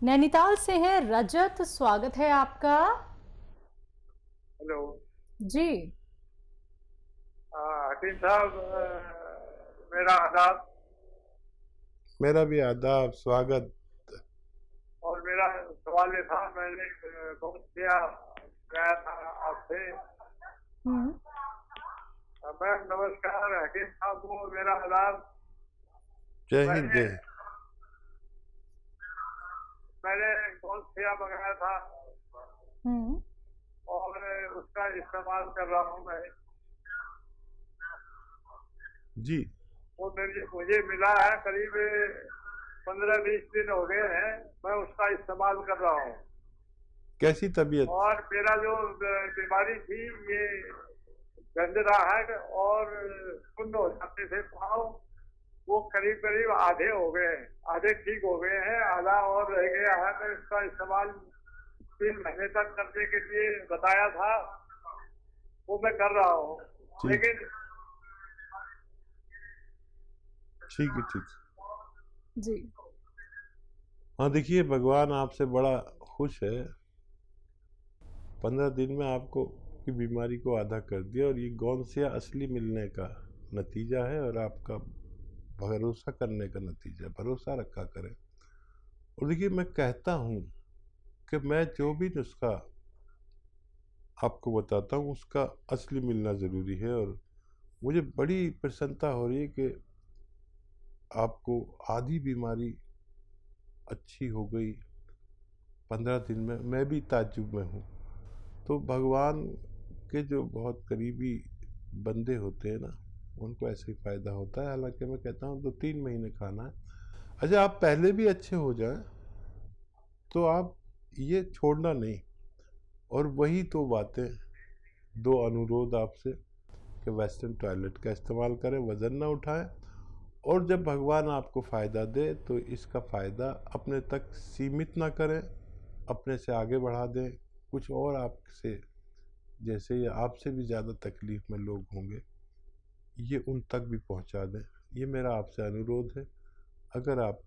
नैनीताल से हैं रजत, स्वागत है आपका। हेलो। जी। हकीम साहब, मेरा आदाब। मेरा भी आदाब, स्वागत। और मेरा सवाल ये था, मैंने बहुत किया गया था आपसे। हम्म। मैम नमस्कार, हकीम साहब को मेरा आदाब। जय हिंद। मैंने जय। मैंने बहुत किया मंगाया था हम्म। और उसका इस्तेमाल कर रहा हूँ मैं। जी। वो मुझे मिला है, करीब 15-20 दिन हो गए हैं, मैं उसका इस्तेमाल कर रहा हूँ। कैसी तबीयत? और मेरा जो बीमारी थी, ये गंजराहट और सुन्न हो जाते थे पाँव, वो करीब करीब आधे हो गए हैं, आधे ठीक हो गए हैं, आधा और रह गया है। तो इसका इस्तेमाल 3 महीने तक करने के लिए बताया था, वो मैं कर रहा हूँ। लेकिन ठीक है, ठीक। जी। हाँ, देखिए, भगवान आपसे बड़ा खुश है। 15 दिन में आपको की बीमारी को आधा कर दिया, और ये गौनसिया असली मिलने का नतीजा है और आपका भरोसा करने का नतीजा। भरोसा रखा करें। और देखिए, मैं कहता हूँ कि मैं जो भी नुस्खा आपको बताता हूँ उसका असली मिलना ज़रूरी है, और मुझे बड़ी प्रसन्नता हो रही है कि आपको आधी बीमारी अच्छी हो गई 15 दिन में। मैं भी ताज्जुब में हूँ। तो भगवान के जो बहुत करीबी बंदे होते हैं ना, उनको ऐसे ही फ़ायदा होता है। हालांकि मैं कहता हूँ 2-3 महीने खाना है। अच्छा, आप पहले भी अच्छे हो जाएं तो आप ये छोड़ना नहीं। और वही 2 बातें, 2 अनुरोध आपसे, कि वेस्टर्न टॉयलेट का इस्तेमाल करें, वज़न ना उठाएं, और जब भगवान आपको फ़ायदा दे तो इसका फ़ायदा अपने तक सीमित ना करें, अपने से आगे बढ़ा दें। कुछ और आपसे, जैसे ये आपसे भी ज़्यादा तकलीफ़ में लोग होंगे, ये उन तक भी पहुंचा दें। ये मेरा आपसे अनुरोध है। अगर आप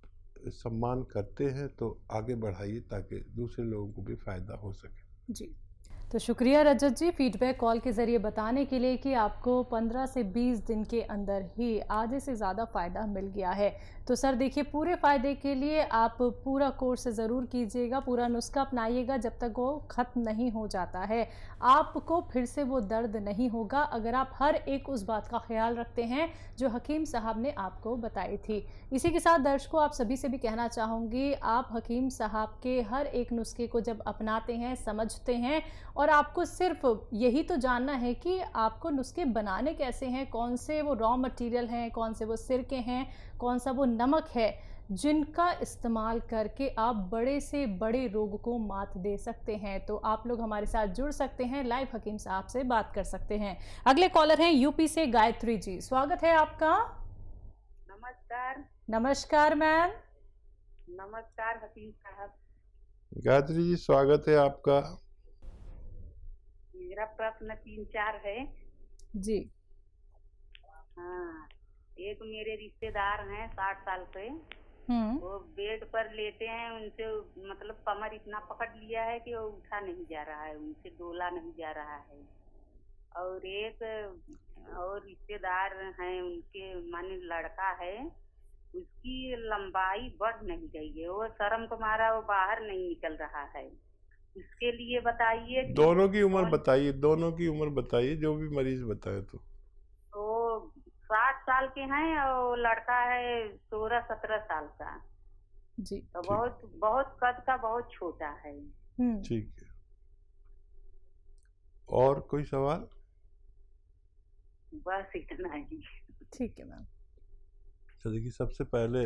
सम्मान करते हैं तो आगे बढ़ाइए, ताकि दूसरे लोगों को भी फ़ायदा हो सके। जी, तो शुक्रिया रजत जी, फीडबैक कॉल के ज़रिए बताने के लिए कि आपको 15 से 20 दिन के अंदर ही आधे से ज़्यादा फ़ायदा मिल गया है। तो सर देखिए, पूरे फ़ायदे के लिए आप पूरा कोर्स ज़रूर कीजिएगा, पूरा नुस्खा अपनाइएगा जब तक वो ख़त्म नहीं हो जाता है। आपको फिर से वो दर्द नहीं होगा अगर आप हर एक उस बात का ख्याल रखते हैं जो हकीम साहब ने आपको बताई थी। इसी के साथ दर्शकों, आप सभी से भी कहना चाहूँगी, आप हकीम साहब के हर एक नुस्खे को जब अपनाते हैं, समझते हैं, और आपको सिर्फ यही तो जानना है कि आपको नुस्खे बनाने कैसे हैं, कौन से वो रॉ मटेरियल हैं, कौन से वो सिरके हैं, कौन सा वो नमक है, जिनका इस्तेमाल करके आप बड़े से बड़े रोग को मात दे सकते हैं। तो आप लोग हमारे साथ जुड़ सकते हैं, लाइव हकीम साहब से बात कर सकते हैं। अगले कॉलर हैं यूपी से गायत्री जी, स्वागत है आपका। नमस्कार। नमस्कार मैम। नमस्कार हकीम साहब। गायत्री जी, स्वागत है आपका। मेरा प्रश्न 3-4 है। जी। हाँ, एक मेरे रिश्तेदार हैं 60 साल के, वो बेड पर लेटे हैं, उनसे मतलब कमर इतना पकड़ लिया है कि वो उठा नहीं जा रहा है, उनसे डोला नहीं जा रहा है। और एक और रिश्तेदार हैं, उनके माने लड़का है, उसकी लंबाई बढ़ नहीं गई है, वो शर्म को मारा वो बाहर नहीं निकल रहा है। इसके लिए बताइए। दोनों की उम्र बताइए, दोनों की उम्र बताइए, जो भी मरीज बताए। तो 60 साल के हैं और लड़का है 16-17 साल का। जी। तो बहुत बहुत कद का बहुत छोटा है। ठीक है। और कोई सवाल? बस इतना ही। ठीक है मैम। तो देखिए, सबसे पहले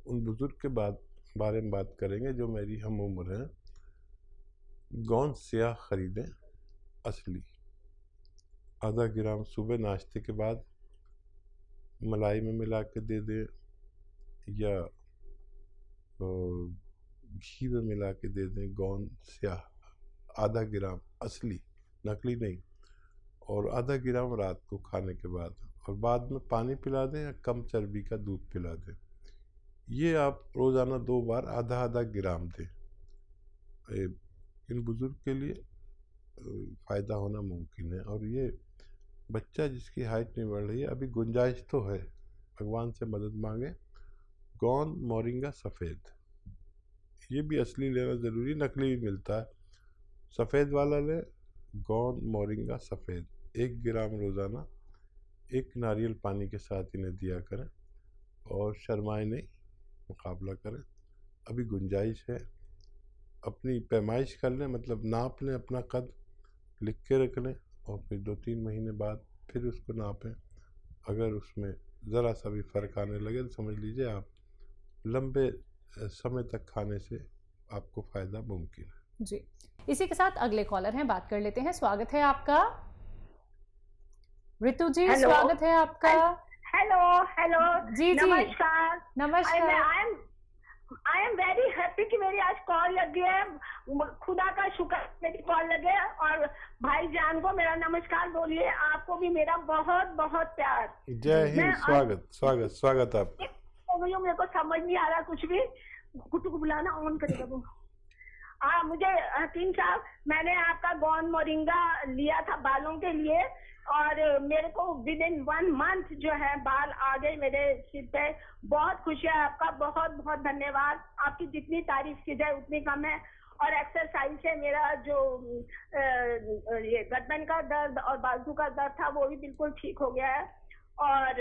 उन बुजुर्ग के बारे में बात करेंगे जो मेरी हम उम्र है। गोंद स्याह खरीदें, असली। आधा ग्राम सुबह नाश्ते के बाद मलाई में मिला के दे दें, या घी में मिला के दे दें। गोंद स्याह आधा ग्राम, असली, नकली नहीं। और आधा ग्राम रात को खाने के बाद, और बाद में पानी पिला दें या कम चर्बी का दूध पिला दें। ये आप रोज़ाना 2 बार आधा आधा ग्राम दें। इन बुज़ुर्ग के लिए फ़ायदा होना मुमकिन है। और ये बच्चा जिसकी हाइट नहीं बढ़ रही है, अभी गुंजाइश तो है, भगवान से मदद मांगे। गौंद मोरिंगा सफ़ेद, ये भी असली लेना ज़रूरी, नकली भी मिलता है। सफ़ेद वाला लें, गौंद मोरिंगा सफ़ेद 1 ग्राम रोज़ाना 1 नारियल पानी के साथ इन्हें दिया करें और शर्माएं नहीं, मुकाबला करें। अभी गुंजाइश है, अपनी पैमाइश कर लें, मतलब नाप लें, अपना कद लिख के रख लें और फिर 2-3 महीने बाद फिर उसको नापें। अगर उसमें ज़रा सा भी फ़र्क आने लगे तो समझ लीजिए आप लंबे समय तक खाने से आपको फ़ायदा मुमकिन है। जी, इसी के साथ अगले कॉलर हैं, बात कर लेते हैं। स्वागत है आपका ऋतु जी। हेलो। स्वागत है आपका। हेलो हेलो जी जी, नमस्कार। नमस्कार। आई एम वेरी हैप्पी कि मेरी आज कॉल लग गई है। खुदा का शुक्र मेरी कॉल लगे। और भाईजान को मेरा नमस्कार बोलिए, आपको भी मेरा बहुत बहुत प्यार। जय हिंद। स्वागत स्वागत स्वागत आप। मेरे को समझ नहीं आ रहा कुछ भी। कुछ को बुलाना ऑन करेगा वो। मुझे हकीम साहब, मैंने आपका गौंद मोरिंगा लिया था बालों के लिए और मेरे को विद इन 1 मंथ जो है बाल आ गए मेरे सिर पे। बहुत खुशी है, आपका बहुत बहुत धन्यवाद। आपकी जितनी तारीफ की जाए उतनी कम है। और एक्सरसाइज से मेरा जो ये गर्दन का दर्द और बाजू का दर्द था वो भी बिल्कुल ठीक हो गया है। और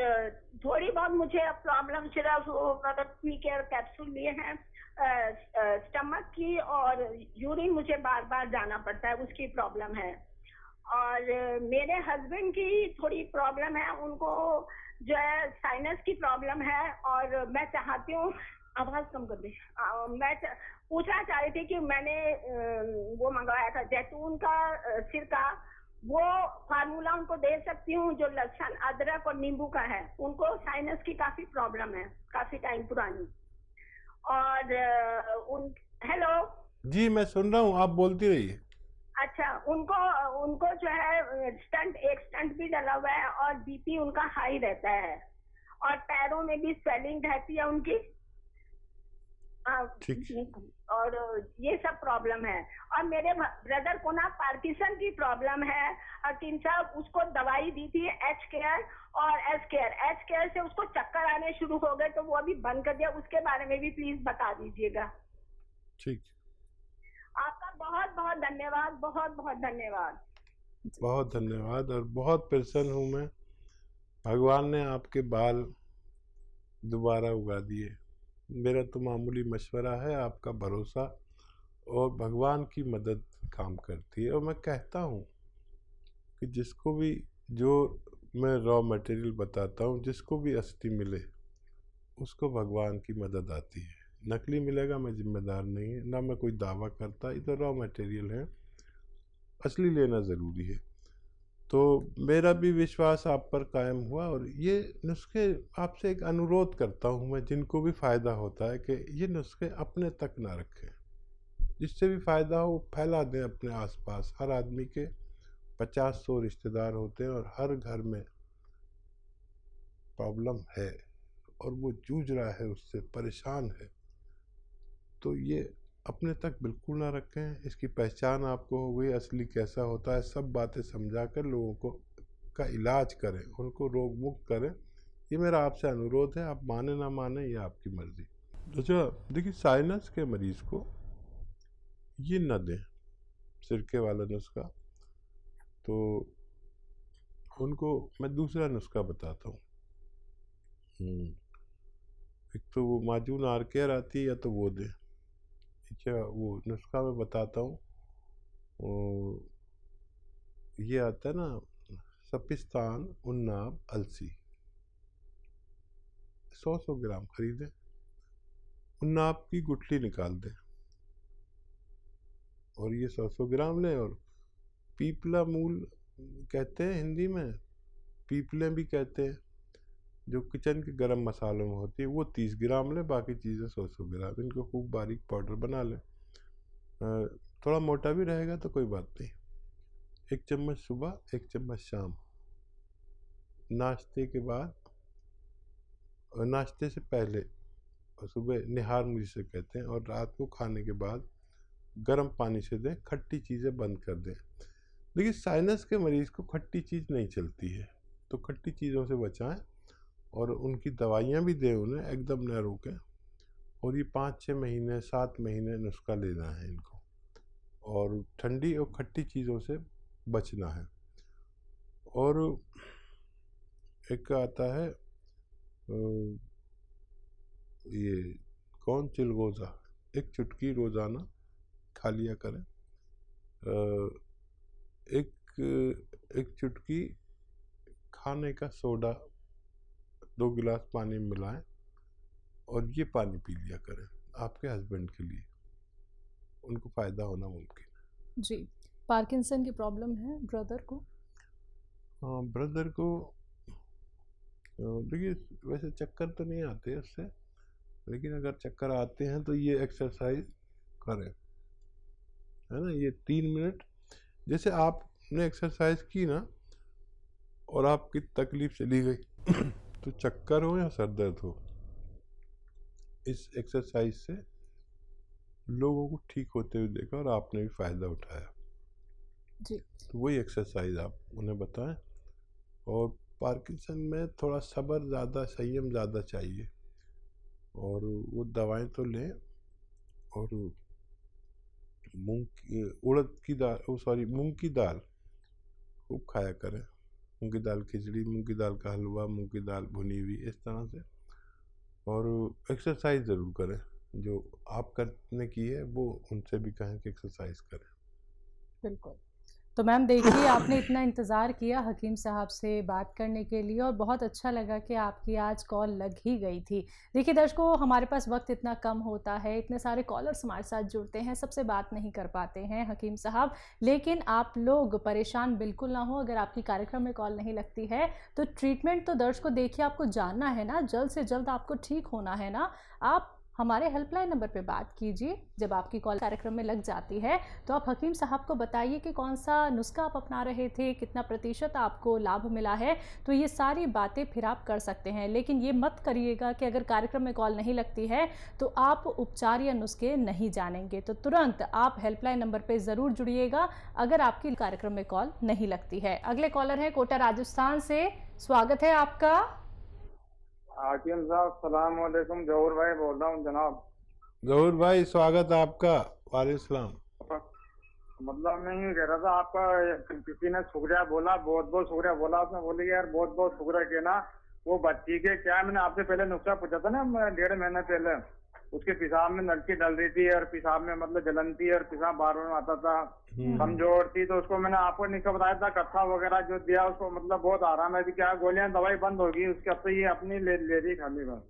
थोड़ी बहुत मुझे प्रॉब्लम सिर्फ मतलब पी केयर कैप्सूल लिए हैं स्टमक की, और यूरिन मुझे बार बार जाना पड़ता है, उसकी प्रॉब्लम है। और मेरे हस्बैंड की थोड़ी प्रॉब्लम है, उनको जो है साइनस की प्रॉब्लम है। और मैं चाहती हूँ, आवाज कम कर दे। मैं पूछना चाह रही थी कि मैंने वो मंगवाया था जैतून का सिरका, वो फार्मूला उनको दे सकती हूँ जो लहसुन अदरक और नींबू का है। उनको साइनस की काफी प्रॉब्लम है, काफी टाइम पुरानी। और हेलो जी, मैं सुन रहा हूँ, आप बोलती रहिए। अच्छा, उनको जो है एक स्टंट भी डला हुआ है और बीपी उनका हाई रहता है और पैरों में भी स्वेलिंग रहती है उनकी। ठीक। और ये सब प्रॉब्लम है। और मेरे ब्रदर को ना पार्किंसन की प्रॉब्लम है। हकीम साहब, उसको दवाई दी थी एच केयर और एस केयर। एच केयर से उसको चक्कर आने शुरू हो गए तो वो अभी बंद कर दिया। उसके बारे में भी प्लीज बता दीजिएगा। ठीक, आपका बहुत बहुत धन्यवाद, बहुत बहुत धन्यवाद। बहुत धन्यवाद। और बहुत प्रसन्न हूँ मैं, भगवान ने आपके बाल दोबारा उगा दिए। मेरा तो मामूली मशवरा है, आपका भरोसा और भगवान की मदद काम करती है। और मैं कहता हूँ कि जिसको भी, जो मैं रॉ मटेरियल बताता हूँ, जिसको भी असली मिले उसको भगवान की मदद आती है। नकली मिलेगा मैं जिम्मेदार नहीं है, ना मैं कोई दावा करता, ये तो रॉ मटेरियल है, असली लेना ज़रूरी है। तो मेरा भी विश्वास आप पर कायम हुआ। और ये नुस्खे, आपसे एक अनुरोध करता हूँ मैं, जिनको भी फ़ायदा होता है, कि ये नुस्खे अपने तक ना रखें, जिससे भी फ़ायदा हो फैला दें अपने आसपास। हर आदमी के 50-100 रिश्तेदार होते हैं और हर घर में प्रॉब्लम है और वो जूझ रहा है, उससे परेशान है। तो ये अपने तक बिल्कुल ना रखें। इसकी पहचान आपको हो गई, असली कैसा होता है, सब बातें समझा कर लोगों को का इलाज करें, उनको रोग मुक्त करें। ये मेरा आपसे अनुरोध है। आप माने ना माने, ये आपकी मर्जी। अच्छा, देखिए, साइनस के मरीज़ को ये न दें, सिरके वाला नुस्खा। तो उनको मैं दूसरा नुस्खा बताता हूँ। एक तो वो माजून आर केयर आती है, या तो वो दें। अच्छा, वो नुस्खा मैं बताता हूँ। ये आता है ना, सपिस्तान, उन्नाब, अलसी, 100 ग्राम खरीदें। उन्नाब की गुठली निकाल दें और ये 100 ग्राम लें। और पीपला मूल कहते हैं हिंदी में, पीपले भी कहते हैं, जो किचन के गरम मसालों में होती है, वो 30 ग्राम लें। बाकी चीज़ें 100 ग्राम। इनको खूब बारीक पाउडर बना लें। थोड़ा मोटा भी रहेगा तो कोई बात नहीं। 1 चम्मच सुबह, 1 चम्मच शाम, नाश्ते के बाद और नाश्ते से पहले सुबह निहार जिसे कहते हैं, और रात को खाने के बाद गर्म पानी से दें। खट्टी चीज़ें बंद कर दें। देखिए साइनस के मरीज़ को खट्टी चीज़ नहीं चलती है, तो खट्टी चीज़ों से बचाएं और उनकी दवाइयाँ भी दें उन्हें, एकदम न रोकें। और ये 5-6 महीने 7 महीने नुस्खा लेना है इनको, और ठंडी और खट्टी चीज़ों से बचना है। और एक आता है ये कौन चिलगोज़ा, एक चुटकी रोज़ाना खा लिया करें। एक चुटकी खाने का सोडा 2 गिलास पानी में मिलाएं और ये पानी पी लिया करें आपके हस्बैंड के लिए, उनको फ़ायदा होना मुमकिन है। जी, पार्किंसन की प्रॉब्लम है ब्रदर को? हाँ, ब्रदर को देखिए वैसे चक्कर तो नहीं आते उससे, लेकिन अगर चक्कर आते हैं तो ये एक्सरसाइज करें, है ना। ये 3 मिनट जैसे आपने एक्सरसाइज की ना और आपकी तकलीफ चली गई तो चक्कर हो या सर दर्द हो, इस एक्सरसाइज से लोगों को ठीक होते हुए देखा और आपने भी फ़ायदा उठाया जी। तो वही एक्सरसाइज आप उन्हें बताएं। और पार्किंसन में थोड़ा सब्र ज़्यादा, संयम ज़्यादा चाहिए, और वो दवाएं तो लें। और मूंग की दाल खूब खाया करें। मूंग की दाल खिचड़ी, मूंग की दाल का हलवा, मूंग की दाल भुनी हुई, इस तरह से। और एक्सरसाइज ज़रूर करें, जो आप करने की है वो उनसे भी कहें कि एक्सरसाइज करें। बिल्कुल। तो मैम देखिए आपने इतना इंतज़ार किया हकीम साहब से बात करने के लिए, और बहुत अच्छा लगा कि आपकी आज कॉल लग ही गई थी। देखिए दर्शकों, हमारे पास वक्त इतना कम होता है, इतने सारे कॉलर्स हमारे साथ जुड़ते हैं, सबसे बात नहीं कर पाते हैं हकीम साहब। लेकिन आप लोग परेशान बिल्कुल ना हो, अगर आपकी कार्यक्रम में कॉल नहीं लगती है तो ट्रीटमेंट तो दर्शकों देखिए आपको जानना है ना, जल्द से जल्द आपको ठीक होना है ना। आप हमारे हेल्पलाइन नंबर पे बात कीजिए। जब आपकी कॉल कार्यक्रम में लग जाती है तो आप हकीम साहब को बताइए कि कौन सा नुस्खा आप अपना रहे थे, कितना प्रतिशत आपको लाभ मिला है, तो ये सारी बातें फिर आप कर सकते हैं। लेकिन ये मत करिएगा कि अगर कार्यक्रम में कॉल नहीं लगती है तो आप उपचार या नुस्खे नहीं जानेंगे। तो तुरंत आप हेल्पलाइन नंबर पर ज़रूर जुड़िएगा अगर आपकी कार्यक्रम में कॉल नहीं लगती है। अगले कॉलर हैं कोटा राजस्थान से, स्वागत है आपका। हाकिम साहब सलाम वालेकुम, जहूर भाई बोल रहा हूँ जनाब। जहूर भाई स्वागत आपका। वालेकुम। मतलब मैं यूँ कह रहा था, आपका किसी ने शुक्रिया बोला, बहुत बहुत शुक्रिया बोला। उसने बोली यार बहुत बहुत शुक्रिया कहना। वो बच्ची के क्या, मैंने आपसे पहले नुस्खा पूछा था ना 1.5 महीने पहले, उसके पेशाब में नलकी डल रही थी और पेशाब में मतलब जलन थी और पेशाब बार बार आता था, कमजोर थी। तो उसको मैंने आपको नुस्खा बताया था, कत्था वगैरह जो दिया उसको, मतलब बहुत आराम है। क्या गोलियां दवाई बंद होगी उसके, अब तो ये अपनी ले रही खाली बस,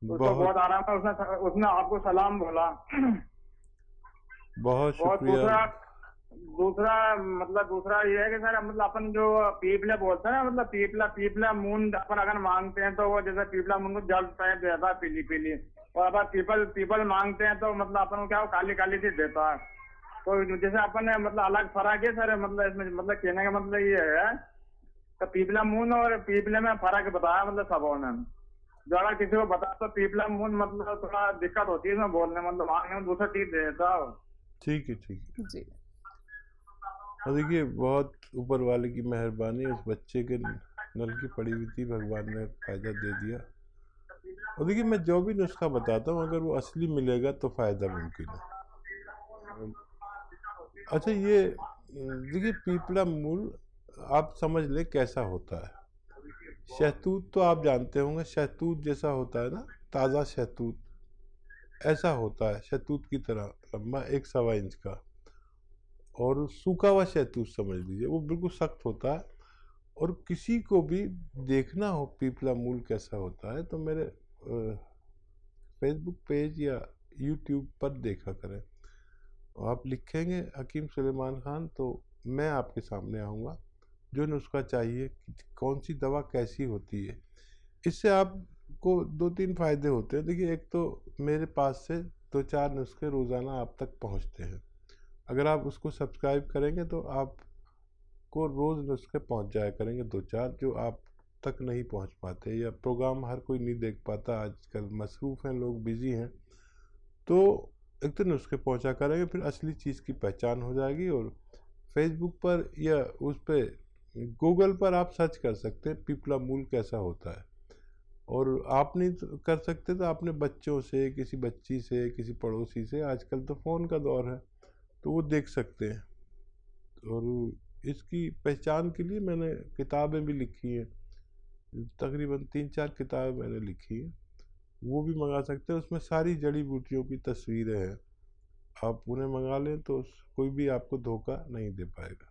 उसको बहुत आराम है। उसने आपको सलाम बोला। बहुत शुक्रिया। दूसरा ये है कि सर मतलब अपन जो पीपले बोलते हैं ना, मतलब पीपला मून अपन अगर मांगते हैं तो वो जैसे पीपला मून को जल टाइप देता है पीली पीली, और अगर पीपल मांगते हैं तो मतलब अपन को क्या वो काली काली सी देता है। तो जैसे अपन ने मतलब अलग फर्क है सर, मतलब इसमें मतलब कहने का मतलब ये है तो पीपला मून और पीपले में फर्क बताया मतलब सबों ने। जो अगर किसी को बता तो पीपला मून मतलब थोड़ा दिक्कत होती है इसमें बोलने, मतलब मांगने में, दूसरा चीज देता। ठीक है ठीक है जी। और देखिए बहुत ऊपर वाले की मेहरबानी, उस बच्चे के नलकी पड़ी हुई थी, भगवान ने फायदा दे दिया। और देखिए मैं जो भी नुस्खा बताता हूँ अगर वो असली मिलेगा तो फायदा मुमकिन है। अच्छा ये देखिए पीपला मूल आप समझ ले कैसा होता है। शहतूत तो आप जानते होंगे, शहतूत जैसा होता है ना, ताज़ा शहतूत ऐसा होता है, शहतूत की तरह लंबा 1-1.25 इंच का। और सूखा हुआ शहतूत समझ लीजिए, वो बिल्कुल सख्त होता है। और किसी को भी देखना हो पीपला मूल कैसा होता है तो मेरे फेसबुक पेज या यूट्यूब पर देखा करें। आप लिखेंगे हकीम सुलेमान खान तो मैं आपके सामने आऊँगा। जो नुस्खा चाहिए, कौन सी दवा कैसी होती है, इससे आपको 2-3 फ़ायदे होते हैं। देखिए एक तो मेरे पास से 2-4 नुस्खे रोज़ाना आप तक पहुंचते हैं। अगर आप उसको सब्सक्राइब करेंगे तो आपको रोज़ नुस्खे पहुंच जाया करेंगे 2-4, जो आप तक नहीं पहुंच पाते, या प्रोग्राम हर कोई नहीं देख पाता, आजकल मसरूफ़ हैं लोग, बिजी हैं। तो एक तो नुस्खे पहुंचा करेंगे, फिर असली चीज़ की पहचान हो जाएगी। और फेसबुक पर या उस पर गूगल पर आप सर्च कर सकते हैं पिपला मूल कैसा होता है। और आप नहीं कर सकते तो अपने बच्चों से, किसी बच्ची से, किसी पड़ोसी से, आजकल तो फ़ोन का दौर है, तो वो देख सकते हैं। और इसकी पहचान के लिए मैंने किताबें भी लिखी हैं, तकरीबन 3-4 किताबें मैंने लिखी हैं, वो भी मंगा सकते हैं। उसमें सारी जड़ी बूटियों की तस्वीरें हैं, आप उन्हें मंगा लें तो कोई भी आपको धोखा नहीं दे पाएगा।